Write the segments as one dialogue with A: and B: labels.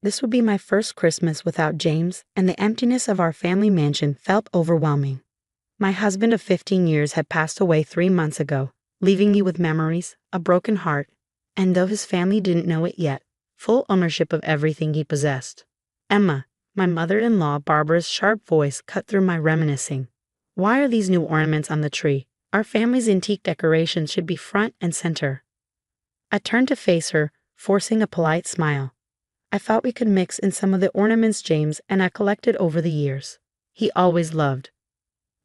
A: This would be my first Christmas without James, and the emptiness of our family mansion felt overwhelming. My husband of 15 years had passed away 3 months ago, leaving me with memories, a broken heart, and though his family didn't know it yet, full ownership of everything he possessed. Emma, my mother-in-law Barbara's sharp voice cut through my reminiscing. Why are these new ornaments on the tree? Our family's antique decorations should be front and center. I turned to face her, forcing a polite smile. I thought we could mix in some of the ornaments James and I collected over the years. He always loved.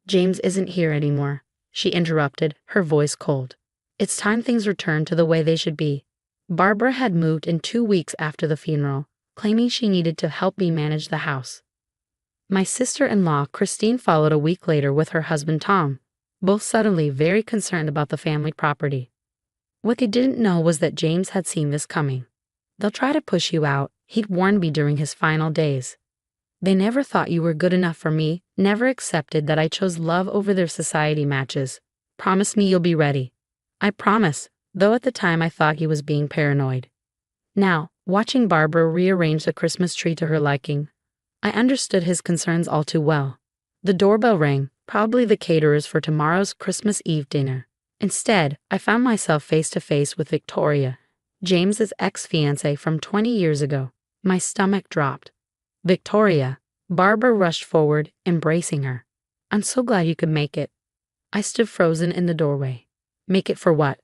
A: James isn't here anymore, she interrupted, her voice cold. It's time things returned to the way they should be. Barbara had moved in 2 weeks after the funeral, claiming she needed to help me manage the house. My sister-in-law, Christine, followed a week later with her husband Tom, both suddenly very concerned about the family property. What they didn't know was that James had seen this coming. They'll try to push you out, he'd warned me during his final days. They never thought you were good enough for me, never accepted that I chose love over their society matches. Promise me you'll be ready. I promise, though at the time I thought he was being paranoid. Now, watching Barbara rearrange the Christmas tree to her liking, I understood his concerns all too well. The doorbell rang, probably the caterers for tomorrow's Christmas Eve dinner. Instead, I found myself face to face with Victoria, James's ex-fiancée from 20 years ago. My stomach dropped. Victoria, Barbara rushed forward, embracing her. I'm so glad you could make it. I stood frozen in the doorway. Make it for what?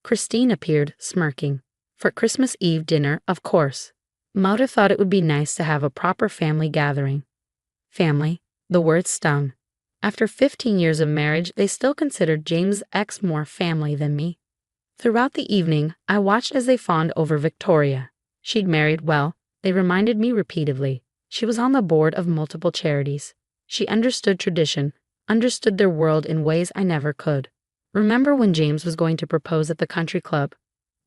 A: Christine appeared, smirking. For Christmas Eve dinner, of course. Mother thought it would be nice to have a proper family gathering. Family, the word stung. After 15 years of marriage, they still considered James' ex more family than me. Throughout the evening, I watched as they fawned over Victoria. She'd married well, they reminded me repeatedly. She was on the board of multiple charities. She understood tradition, understood their world in ways I never could. Remember when James was going to propose at the country club?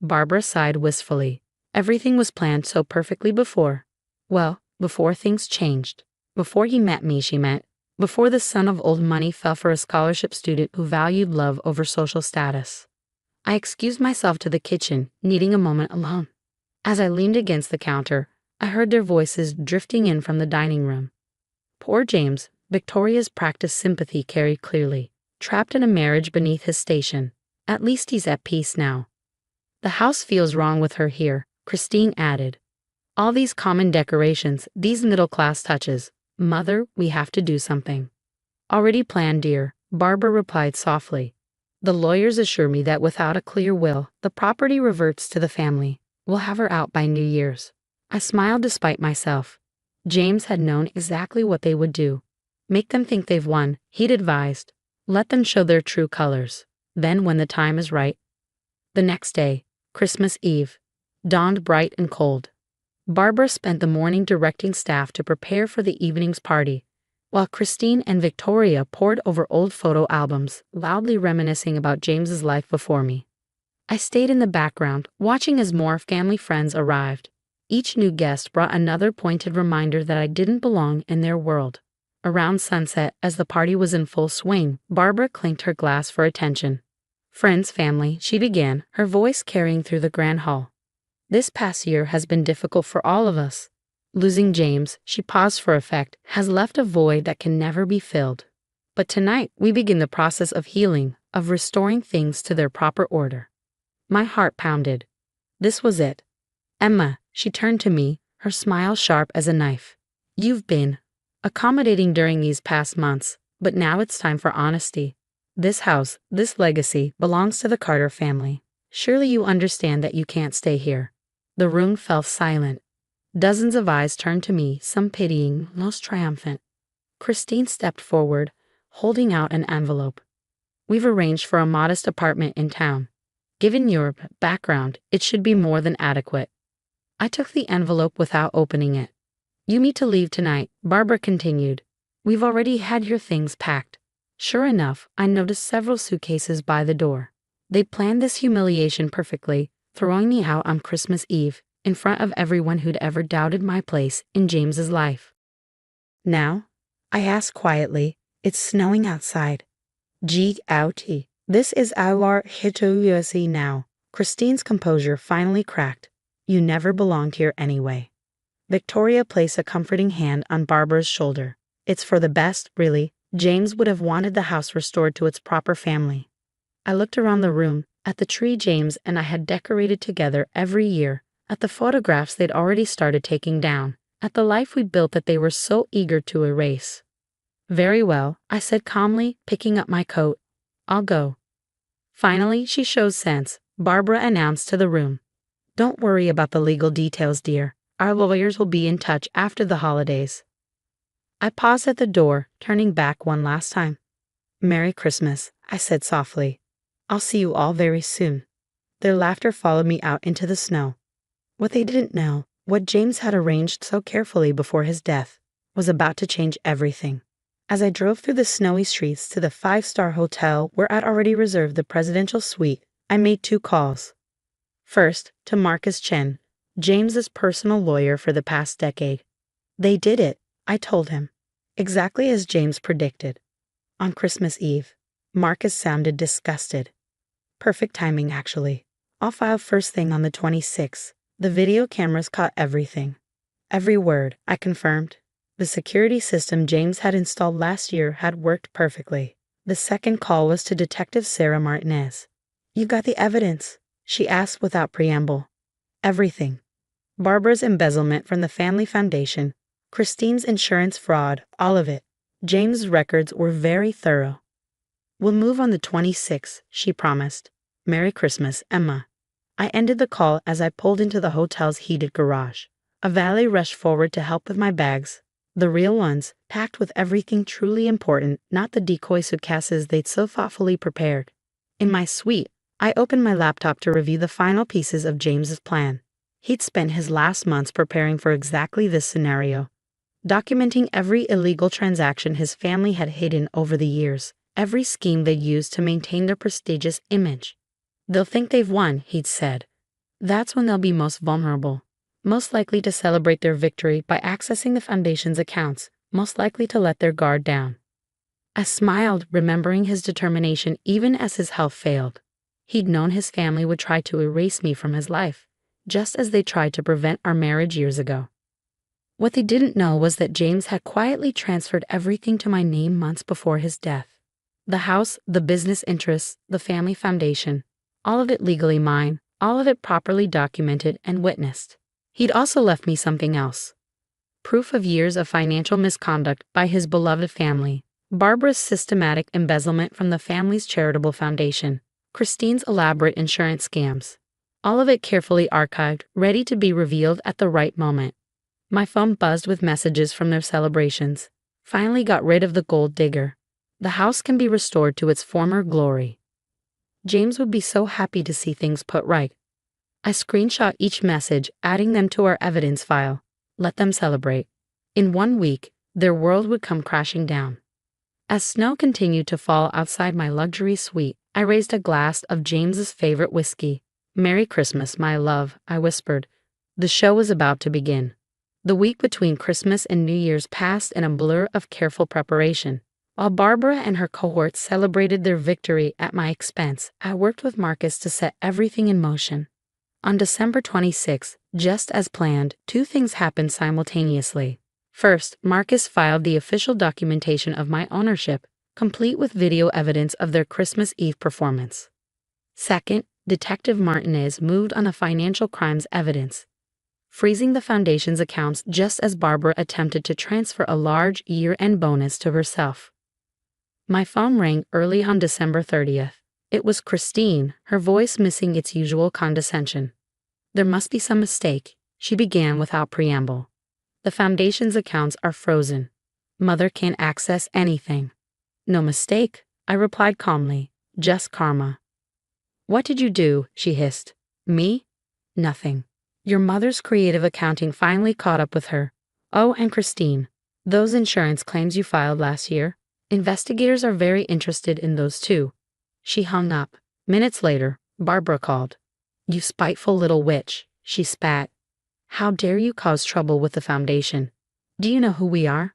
A: Barbara sighed wistfully. Everything was planned so perfectly before. Well, before things changed. Before he met me, she meant. Before the son of old money fell for a scholarship student who valued love over social status. I excused myself to the kitchen, needing a moment alone. As I leaned against the counter, I heard their voices drifting in from the dining room. Poor James, Victoria's practiced sympathy carried clearly. Trapped in a marriage beneath his station. At least he's at peace now. The house feels wrong with her here, Christine added. All these common decorations, these middle-class touches. Mother, we have to do something. Already planned, dear, Barbara replied softly. The lawyers assure me that without a clear will, the property reverts to the family. We'll have her out by New Year's. I smiled despite myself. James had known exactly what they would do. Make them think they've won, he'd advised. Let them show their true colors. Then when the time is right. The next day, Christmas Eve, dawned bright and cold. Barbara spent the morning directing staff to prepare for the evening's party, while Christine and Victoria pored over old photo albums, loudly reminiscing about James's life before me. I stayed in the background, watching as more family friends arrived. Each new guest brought another pointed reminder that I didn't belong in their world. Around sunset, as the party was in full swing, Barbara clinked her glass for attention. Friends, family, she began, her voice carrying through the grand hall. This past year has been difficult for all of us. Losing James, she paused for effect, has left a void that can never be filled. But tonight, we begin the process of healing, of restoring things to their proper order. My heart pounded. This was it. Emma, she turned to me, her smile sharp as a knife. You've been accommodating during these past months, but now it's time for honesty. This house, this legacy, belongs to the Carter family. Surely you understand that you can't stay here. The room fell silent. Dozens of eyes turned to me, some pitying, most triumphant. Christine stepped forward, holding out an envelope. We've arranged for a modest apartment in town. Given your background, it should be more than adequate. I took the envelope without opening it. You need to leave tonight, Barbara continued. We've already had your things packed. Sure enough, I noticed several suitcases by the door. They planned this humiliation perfectly, throwing me out on Christmas Eve, in front of everyone who'd ever doubted my place in James's life. Now? I asked quietly. It's snowing outside. Gee outie. This is our situation now. Christine's composure finally cracked. You never belonged here anyway. Victoria placed a comforting hand on Barbara's shoulder. It's for the best, really. James would have wanted the house restored to its proper family. I looked around the room, at the tree James and I had decorated together every year, at the photographs they'd already started taking down, at the life we built that they were so eager to erase. Very well, I said calmly, picking up my coat. I'll go. Finally, she shows sense, Barbara announced to the room. Don't worry about the legal details, dear. Our lawyers will be in touch after the holidays. I paused at the door, turning back one last time. Merry Christmas, I said softly. I'll see you all very soon. Their laughter followed me out into the snow. What they didn't know, what James had arranged so carefully before his death, was about to change everything. As I drove through the snowy streets to the 5-star hotel where I'd already reserved the presidential suite, I made 2 calls. First, to Marcus Chen, James's personal lawyer for the past decade. They did it, I told him, exactly as James predicted. On Christmas Eve, Marcus sounded disgusted. Perfect timing, actually. I'll file first thing on the 26th. The video cameras caught everything. Every word, I confirmed. The security system James had installed last year had worked perfectly. The second call was to Detective Sarah Martinez. You got the evidence? She asked without preamble. Everything. Barbara's embezzlement from the family foundation, Christine's insurance fraud, all of it. James' records were very thorough. We'll move on the 26th, she promised. Merry Christmas, Emma. I ended the call as I pulled into the hotel's heated garage. A valet rushed forward to help with my bags. The real ones, packed with everything truly important, not the decoy suitcases they'd so thoughtfully prepared. In my suite, I opened my laptop to review the final pieces of James's plan. He'd spent his last months preparing for exactly this scenario, documenting every illegal transaction his family had hidden over the years, every scheme they'd used to maintain their prestigious image. They'll think they've won, he'd said. That's when they'll be most vulnerable, most likely to celebrate their victory by accessing the foundation's accounts, most likely to let their guard down. I smiled, remembering his determination even as his health failed. He'd known his family would try to erase me from his life, just as they tried to prevent our marriage years ago. What they didn't know was that James had quietly transferred everything to my name months before his death. The house, the business interests, the family foundation, all of it legally mine, all of it properly documented and witnessed. He'd also left me something else. Proof of years of financial misconduct by his beloved family, Barbara's systematic embezzlement from the family's charitable foundation, Christine's elaborate insurance scams. All of it carefully archived, ready to be revealed at the right moment. My phone buzzed with messages from their celebrations. Finally got rid of the gold digger. The house can be restored to its former glory. James would be so happy to see things put right. I screenshot each message, adding them to our evidence file. Let them celebrate. In 1 week, their world would come crashing down. As snow continued to fall outside my luxury suite, I raised a glass of James's favorite whiskey. Merry Christmas, my love, I whispered. The show was about to begin. The week between Christmas and New Year's passed in a blur of careful preparation. While Barbara and her cohorts celebrated their victory at my expense, I worked with Marcus to set everything in motion. On December 26, just as planned, 2 things happened simultaneously. First, Marcus filed the official documentation of my ownership, complete with video evidence of their Christmas Eve performance. Second, Detective Martinez moved on a financial crimes evidence, freezing the foundation's accounts just as Barbara attempted to transfer a large year-end bonus to herself. My phone rang early on December 30th. It was Christine, her voice missing its usual condescension. There must be some mistake, she began without preamble. The foundation's accounts are frozen. Mother can't access anything. No mistake, I replied calmly. Just karma. What did you do? She hissed. Me? Nothing. Your mother's creative accounting finally caught up with her. Oh, and Christine, those insurance claims you filed last year, investigators are very interested in those too. She hung up. Minutes later, Barbara called. You spiteful little witch, she spat. How dare you cause trouble with the foundation? Do you know who we are?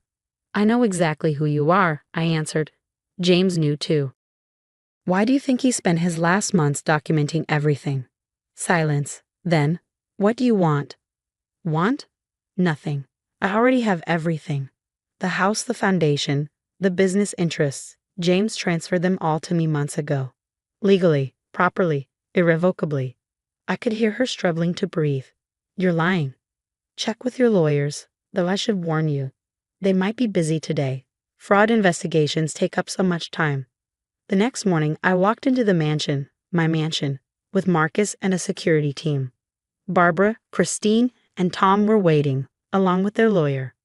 A: I know exactly who you are, I answered. James knew too. Why do you think he spent his last months documenting everything? Silence. Then, what do you want? Want? Nothing. I already have everything. The house, the foundation, the business interests. James transferred them all to me months ago. Legally, properly, irrevocably. I could hear her struggling to breathe. You're lying. Check with your lawyers, though I should warn you. They might be busy today. Fraud investigations take up so much time. The next morning, I walked into the mansion, my mansion, with Marcus and a security team. Barbara, Christine, and Tom were waiting, along with their lawyer.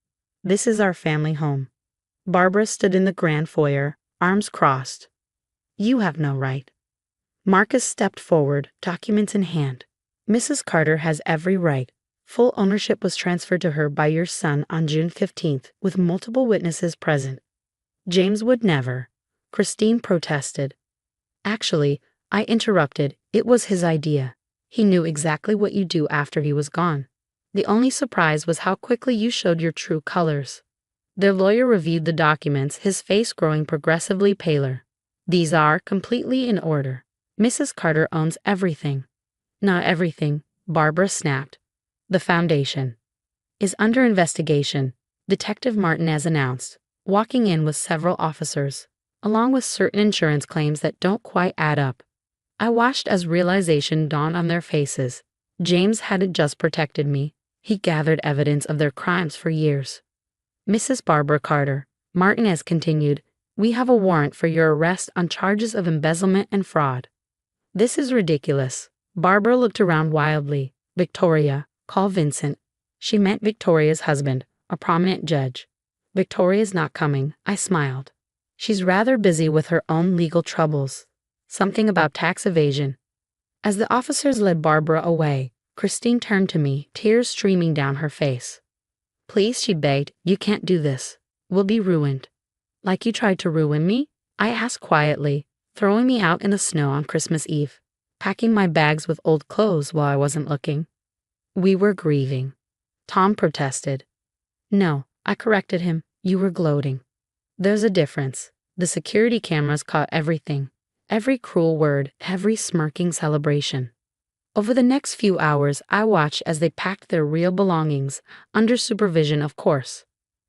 A: This is our family home. Barbara stood in the grand foyer, arms crossed. You have no right. Marcus stepped forward, documents in hand. Mrs. Carter has every right. Full ownership was transferred to her by your son on June 15th, with multiple witnesses present. James would never. Christine protested. Actually, I interrupted. It was his idea. He knew exactly what you'd do after he was gone. The only surprise was how quickly you showed your true colors. Their lawyer reviewed the documents, his face growing progressively paler. These are completely in order. Mrs. Carter owns everything. Not everything, Barbara snapped. The foundation is under investigation, Detective Martinez announced, walking in with several officers, along with certain insurance claims that don't quite add up. I watched as realization dawned on their faces. James hadn't just protected me, he gathered evidence of their crimes for years. Mrs. Barbara Carter, Martinez continued, we have a warrant for your arrest on charges of embezzlement and fraud. This is ridiculous. Barbara looked around wildly. Victoria, call Vincent. She meant Victoria's husband, a prominent judge. Victoria's not coming, I smiled. She's rather busy with her own legal troubles. Something about tax evasion. As the officers led Barbara away, Christine turned to me, tears streaming down her face. Please, she begged, you can't do this. We'll be ruined. Like you tried to ruin me? I asked quietly, throwing me out in the snow on Christmas Eve, packing my bags with old clothes while I wasn't looking. We were grieving. Tom protested. No, I corrected him, you were gloating. There's a difference. The security cameras caught everything. Every cruel word, every smirking celebration. Over the next few hours, I watched as they packed their real belongings, under supervision of course.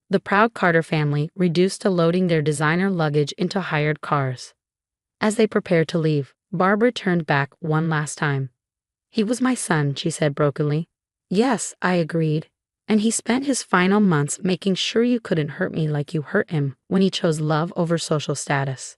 A: The proud Carter family reduced to loading their designer luggage into hired cars. As they prepared to leave, Barbara turned back one last time. He was my son, she said brokenly. Yes, I agreed. And he spent his final months making sure you couldn't hurt me like you hurt him when he chose love over social status.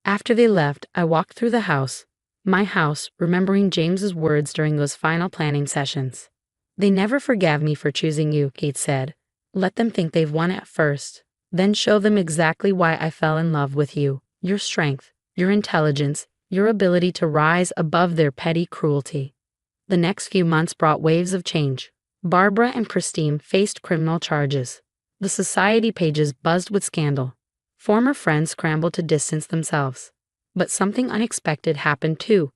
A: After they left, I walked through the house, my house, remembering James's words during those final planning sessions. They never forgave me for choosing you, Kate said. Let them think they've won at first, then show them exactly why I fell in love with you, your strength, your intelligence, your ability to rise above their petty cruelty. The next few months brought waves of change. Barbara and Christine faced criminal charges. The society pages buzzed with scandal. Former friends scrambled to distance themselves. But something unexpected happened too.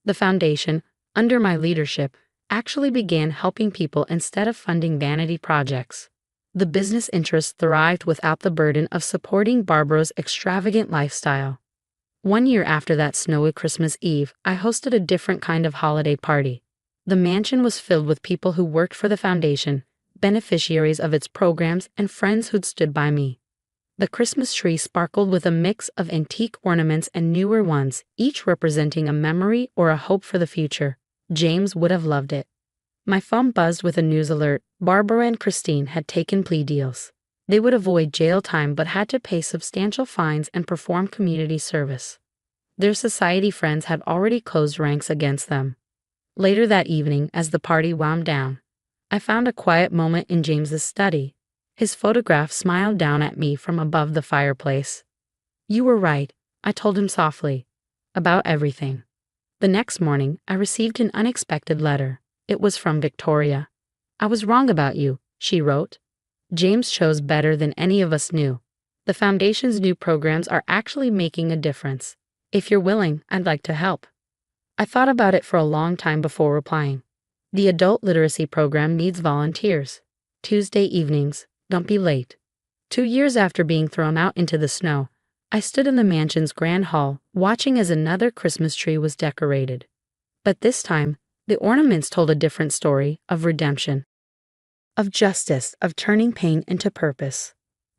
A: The foundation, under my leadership, actually began helping people instead of funding vanity projects. The business interests thrived without the burden of supporting Barbara's extravagant lifestyle. 1 year after that snowy Christmas Eve, I hosted a different kind of holiday party. The mansion was filled with people who worked for the foundation, beneficiaries of its programs, and friends who'd stood by me. The Christmas tree sparkled with a mix of antique ornaments and newer ones, each representing a memory or a hope for the future. James would have loved it. My phone buzzed with a news alert. Barbara and Christine had taken plea deals. They would avoid jail time but had to pay substantial fines and perform community service. Their society friends had already closed ranks against them. Later that evening, as the party wound down, I found a quiet moment in James's study. His photograph smiled down at me from above the fireplace. You were right, I told him softly, about everything. The next morning, I received an unexpected letter. It was from Victoria. I was wrong about you, she wrote. James chose better than any of us knew. The Foundation's new programs are actually making a difference. If you're willing, I'd like to help. I thought about it for a long time before replying. The adult literacy program needs volunteers. Tuesday evenings, don't be late. 2 years after being thrown out into the snow, I stood in the mansion's grand hall, watching as another Christmas tree was decorated. But this time, the ornaments told a different story of redemption. of justice, of turning pain into purpose.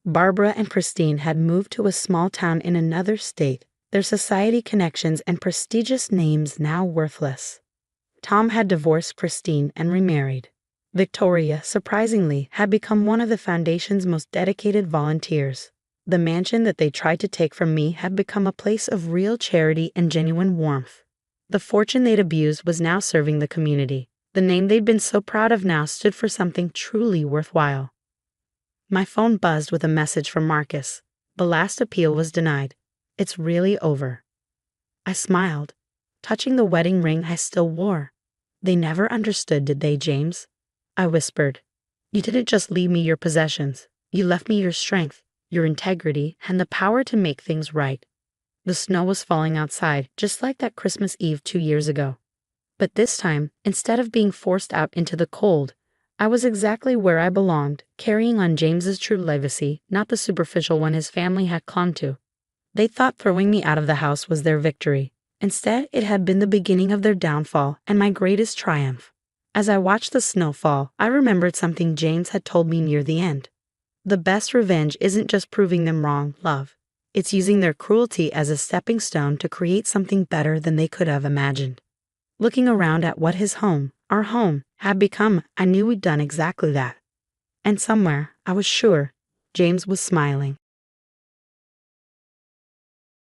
A: Barbara and Christine had moved to a small town in another state, their society connections and prestigious names now worthless. Tom had divorced Christine and remarried. Victoria, surprisingly, had become one of the foundation's most dedicated volunteers. The mansion that they tried to take from me had become a place of real charity and genuine warmth. The fortune they'd abused was now serving the community. The name they'd been so proud of now stood for something truly worthwhile. My phone buzzed with a message from Marcus. The last appeal was denied. It's really over. I smiled, touching the wedding ring I still wore. They never understood, did they, James? I whispered. You didn't just leave me your possessions. You left me your strength, your integrity, and the power to make things right. The snow was falling outside, just like that Christmas Eve 2 years ago. But this time, instead of being forced out into the cold, I was exactly where I belonged, carrying on James's true legacy, not the superficial one his family had clung to. They thought throwing me out of the house was their victory. Instead, it had been the beginning of their downfall and my greatest triumph. As I watched the snow fall, I remembered something James had told me near the end. The best revenge isn't just proving them wrong, love. It's using their cruelty as a stepping stone to create something better than they could have imagined. Looking around at what his home, our home, had become, I knew we'd done exactly that. And somewhere, I was sure, James was smiling.